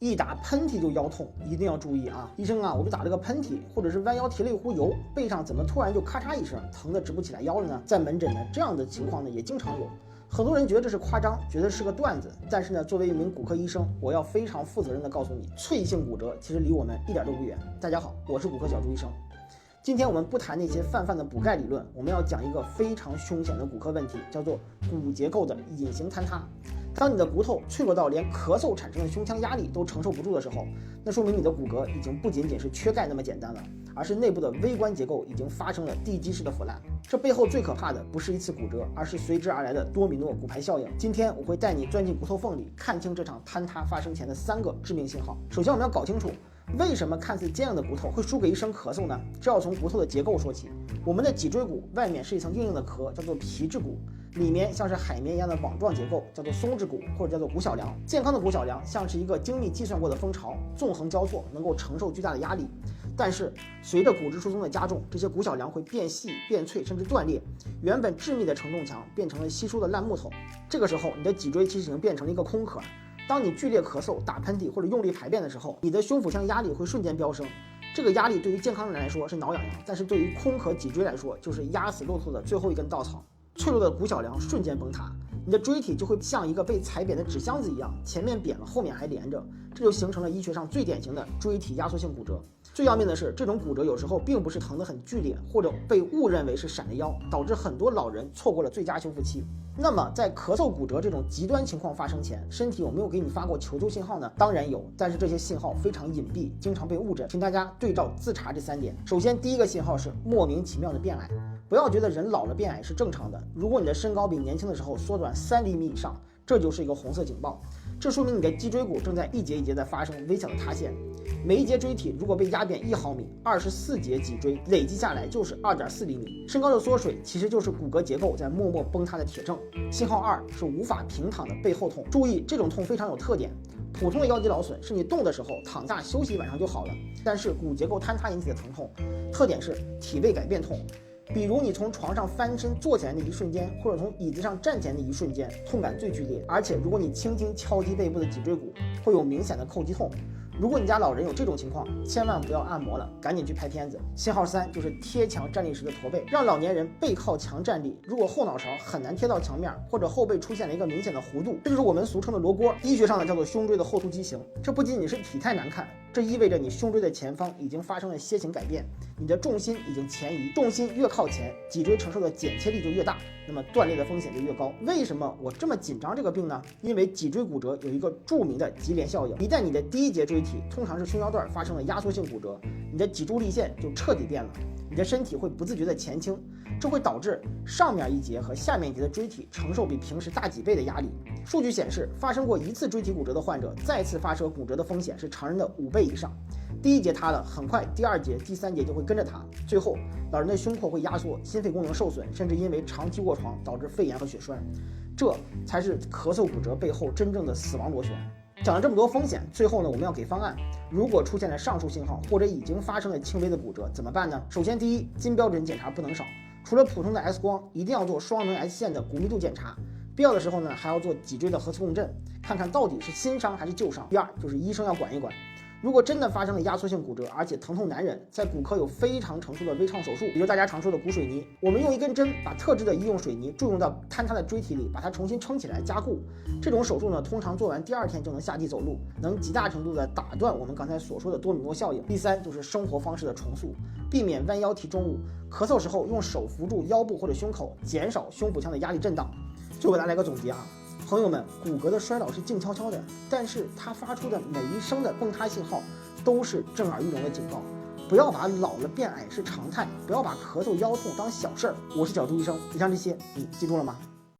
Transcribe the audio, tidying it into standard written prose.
一打喷嚏就腰痛，一定要注意啊！医生啊，我就打了个喷嚏，或者是弯腰提了一壶油，背上怎么突然就咔嚓一声，疼得直不起来腰了呢？在门诊呢，这样的情况呢也经常有。很多人觉得这是夸张，觉得是个段子，但是呢，作为一名骨科医生，我要非常负责任地告诉你，脆性骨折其实离我们一点都不远。大家好，我是骨科小朱医生。今天我们不谈那些泛泛的补钙理论，我们要讲一个非常凶险的骨科问题，叫做骨结构的隐形坍塌。当你的骨头脆弱到连咳嗽产生的胸腔压力都承受不住的时候，那说明你的骨骼已经不仅仅是缺钙那么简单了，而是内部的微观结构已经发生了地基式的腐烂。这背后最可怕的不是一次骨折，而是随之而来的多米诺骨牌效应。今天我会带你钻进骨头缝里，看清这场坍塌发生前的3个致命信号。首先我们要搞清楚，为什么看似坚硬的骨头会输给一声咳嗽呢？这要从骨头的结构说起。我们的脊椎骨外面是一层硬硬的壳，叫做皮质骨，里面像是海绵一样的网状结构，叫做松质骨或者叫做骨小梁。健康的骨小梁像是一个精密计算过的蜂巢，纵横交错，能够承受巨大的压力。但是随着骨质疏松的加重，这些骨小梁会变细、变脆，甚至断裂。原本致密的承重墙变成了稀疏的烂木头。这个时候，你的脊椎其实已经变成了一个空壳。当你剧烈咳嗽、打喷嚏或者用力排便的时候，你的胸腹腔压力会瞬间飙升。这个压力对于健康人来说是挠痒痒，但是对于空壳脊椎来说就是压死骆驼的最后一根稻草。脆弱的骨小梁瞬间崩塌，你的椎体就会像一个被踩扁的纸箱子一样，前面扁了，后面还连着，这就形成了医学上最典型的椎体压缩性骨折。最要命的是，这种骨折有时候并不是疼得很剧烈，或者被误认为是闪着腰，导致很多老人错过了最佳修复期。那么在咳嗽骨折这种极端情况发生前，身体有没有给你发过求救信号呢？当然有，但是这些信号非常隐蔽，经常被误诊，请大家对照自查这3点。首先，第一个信号是莫名其妙的变矮。不要觉得人老了变矮是正常的，如果你的身高比年轻的时候缩短3厘米以上，这就是一个红色警报，这说明你的脊椎骨正在一节一节的发生微小的塌陷。每一节椎体如果被压扁1毫米，24节脊椎累积下来就是2.4厘米。身高的缩水其实就是骨骼结构在默默崩塌的铁证。信号2是无法平躺的背后痛，注意这种痛非常有特点。普通的腰肌劳损是你动的时候躺下休息1晚上就好了，但是骨结构坍塌引起的疼痛，特点是体位改变痛。比如你从床上翻身坐起来那一瞬间，或者从椅子上站起来那一瞬间，痛感最剧烈。而且如果你轻轻敲击背部的脊椎骨，会有明显的叩击痛。如果你家老人有这种情况，千万不要按摩了，赶紧去拍片子。信号3就是贴墙站立时的驼背，让老年人背靠墙站立，如果后脑勺很难贴到墙面，或者后背出现了一个明显的弧度，这就是我们俗称的罗锅，医学上呢叫做胸椎的后凸畸形。这不仅仅是体态难看，这意味着你胸椎的前方已经发生了楔形改变，你的重心已经前移，重心越靠前，脊椎承受的剪切力就越大，那么断裂的风险就越高。为什么我这么紧张这个病呢？因为脊椎骨折有一个著名的级联效应，一旦你的第1节椎体，通常是胸腰段发生了压缩性骨折，你的脊柱立线就彻底变了，你的身体会不自觉的前倾，这会导致上面1节和下面1节的椎体承受比平时大几倍的压力。数据显示，发生过1次椎体骨折的患者，再次发生骨折的风险是常人的5倍以上。第1节塌了，很快第2节、第3节就会跟着塌，最后老人的胸廓会压缩，心肺功能受损，甚至因为长期卧床导致肺炎和血栓。这才是咳嗽骨折背后真正的死亡螺旋。讲了这么多风险，最后呢，我们要给方案。如果出现了上述信号，或者已经发生了轻微的骨折，怎么办呢？首先，第一，金标准检查不能少，除了普通的 X 光，一定要做双能 X 线的骨密度检查。必要的时候呢，还要做脊椎的核磁共振，看看到底是新伤还是旧伤。第2，就是医生要管一管。如果真的发生了压缩性骨折，而且疼痛难忍，在骨科有非常成熟的微创手术，比如大家常说的骨水泥。我们用一根针把特制的医用水泥注入到坍塌的椎体里，把它重新撑起来加固。这种手术呢，通常做完第2天就能下地走路，能极大程度的打断我们刚才所说的多米诺效应。第3，就是生活方式的重塑，避免弯腰提重物，咳嗽时候用手扶住腰部或者胸口，减少胸腹腔的压力震荡。最后给大家来个总结啊。朋友们，骨骼的衰老是静悄悄的，但是它发出的每一声的崩塌信号都是震耳欲聋的警告。不要把老了变矮是常态，不要把咳嗽腰痛当小事儿。我是小朱医生，以上这些你记住了吗？